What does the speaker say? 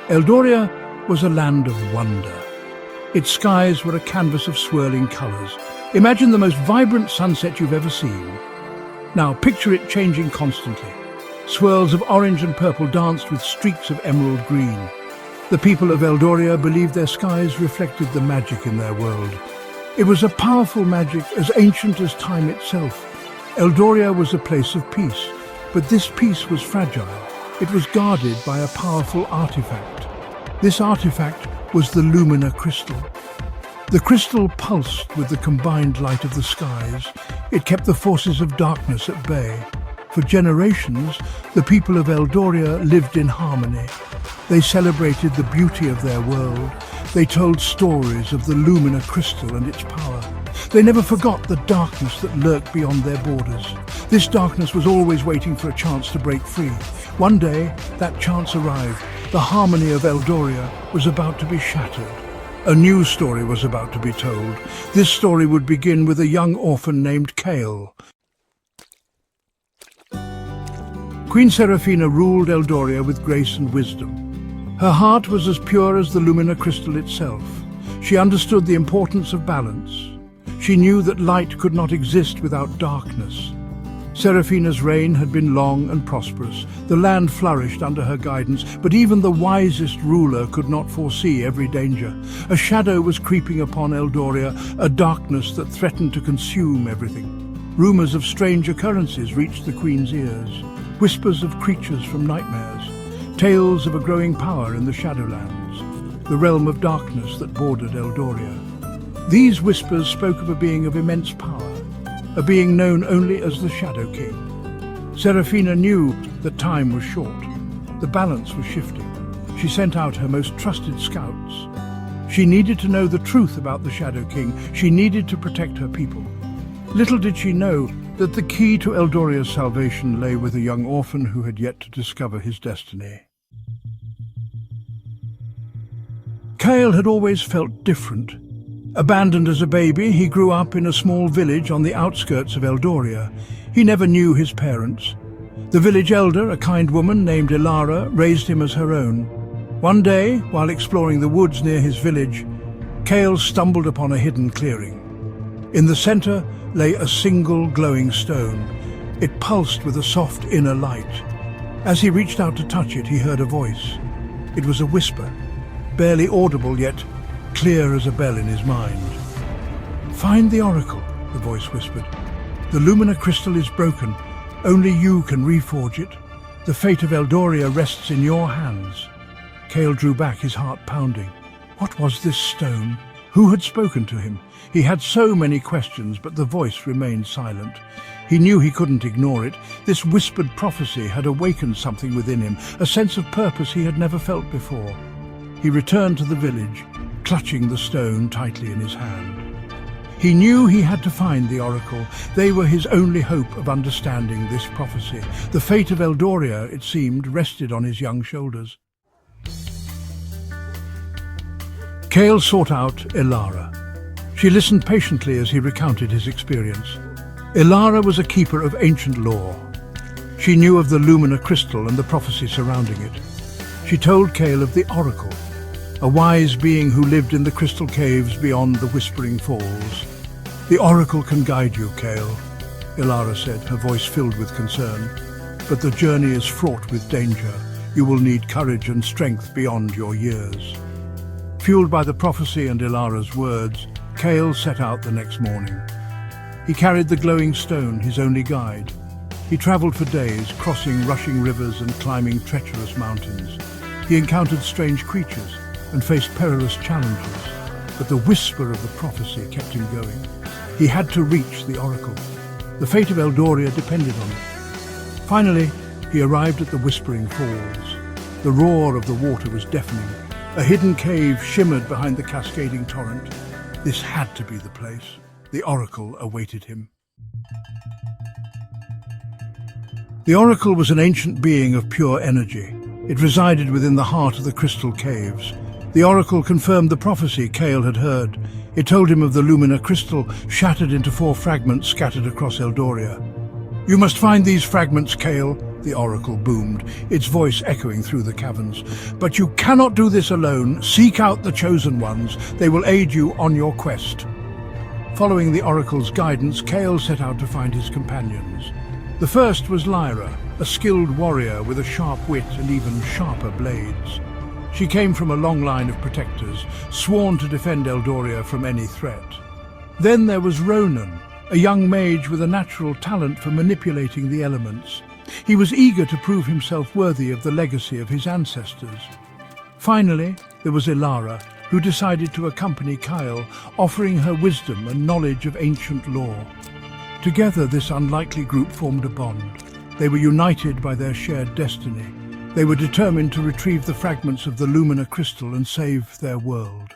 Eldoria was a land of wonder. Its skies were a canvas of swirling colours. Imagine the most vibrant sunset you've ever seen. Now picture it changing constantly. Swirls of orange and purple danced with streaks of emerald green. The people of Eldoria believed their skies reflected the magic in their world. It was a powerful magic as ancient as time itself. Eldoria was a place of peace, but this peace was fragile. It was guarded by a powerful artifact. This artifact was the Lumina Crystal. The crystal pulsed with the combined light of the skies. It kept the forces of darkness at bay. For generations, the people of Eldoria lived in harmony. They celebrated the beauty of their world. They told stories of the Lumina Crystal and its power. They never forgot the darkness that lurked beyond their borders. This darkness was always waiting for a chance to break free. One day, that chance arrived. The harmony of Eldoria was about to be shattered. A new story was about to be told. This story would begin with a young orphan named Kale. Queen Seraphina ruled Eldoria with grace and wisdom. Her heart was as pure as the Lumina Crystal itself. She understood the importance of balance. She knew that light could not exist without darkness. Seraphina's reign had been long and prosperous. The land flourished under her guidance, but even the wisest ruler could not foresee every danger. A shadow was creeping upon Eldoria, a darkness that threatened to consume everything. Rumors of strange occurrences reached the queen's ears. Whispers of creatures from nightmares. Tales of a growing power in the Shadowlands, the realm of darkness that bordered Eldoria. These whispers spoke of a being of immense power, a being known only as the Shadow King. Seraphina knew that time was short. The balance was shifting. She sent out her most trusted scouts. She needed to know the truth about the Shadow King. She needed to protect her people. Little did she know that the key to Eldoria's salvation lay with a young orphan who had yet to discover his destiny. Kale had always felt different. Abandoned as a baby, he grew up in a small village on the outskirts of Eldoria. He never knew his parents. The village elder, a kind woman named Elara, raised him as her own. One day, while exploring the woods near his village, Kale stumbled upon a hidden clearing. In the center lay a single glowing stone. It pulsed with a soft inner light. As he reached out to touch it, he heard a voice. It was a whisper, barely audible yet clear as a bell in his mind. "Find the oracle," the voice whispered. "The Lumina Crystal is broken. Only you can reforge it. The fate of Eldoria rests in your hands." Kale drew back, his heart pounding. What was this stone? Who had spoken to him? He had so many questions, but the voice remained silent. He knew he couldn't ignore it. This whispered prophecy had awakened something within him, a sense of purpose he had never felt before. He returned to the village, clutching the stone tightly in his hand. He knew he had to find the oracle. They were his only hope of understanding this prophecy. The fate of Eldoria, it seemed, rested on his young shoulders. Kale sought out Elara. She listened patiently as he recounted his experience. Elara was a keeper of ancient lore. She knew of the Lumina Crystal and the prophecy surrounding it. She told Kale of the oracle, a wise being who lived in the crystal caves beyond the Whispering Falls. "The oracle can guide you, Kale," Elara said, her voice filled with concern. "But the journey is fraught with danger. You will need courage and strength beyond your years." Fueled by the prophecy and Elara's words, Kale set out the next morning. He carried the glowing stone, his only guide. He traveled for days, crossing rushing rivers and climbing treacherous mountains. He encountered strange creatures and faced perilous challenges, but the whisper of the prophecy kept him going. He had to reach the oracle. The fate of Eldoria depended on it. Finally, he arrived at the Whispering Falls. The roar of the water was deafening. A hidden cave shimmered behind the cascading torrent. This had to be the place. The oracle awaited him. The oracle was an ancient being of pure energy. It resided within the heart of the crystal caves. The oracle confirmed the prophecy Kale had heard. It told him of the Lumina Crystal, shattered into 4 fragments scattered across Eldoria. "You must find these fragments, Kale," the oracle boomed, its voice echoing through the caverns. "But you cannot do this alone. Seek out the chosen ones. They will aid you on your quest." Following the oracle's guidance, Kale set out to find his companions. The first was Lyra, a skilled warrior with a sharp wit and even sharper blades. She came from a long line of protectors, sworn to defend Eldoria from any threat. Then there was Ronan, a young mage with a natural talent for manipulating the elements. He was eager to prove himself worthy of the legacy of his ancestors. Finally, there was Ilara, who decided to accompany Kyle, offering her wisdom and knowledge of ancient lore. Together, this unlikely group formed a bond. They were united by their shared destiny. They were determined to retrieve the fragments of the Lumina crystal and save their world.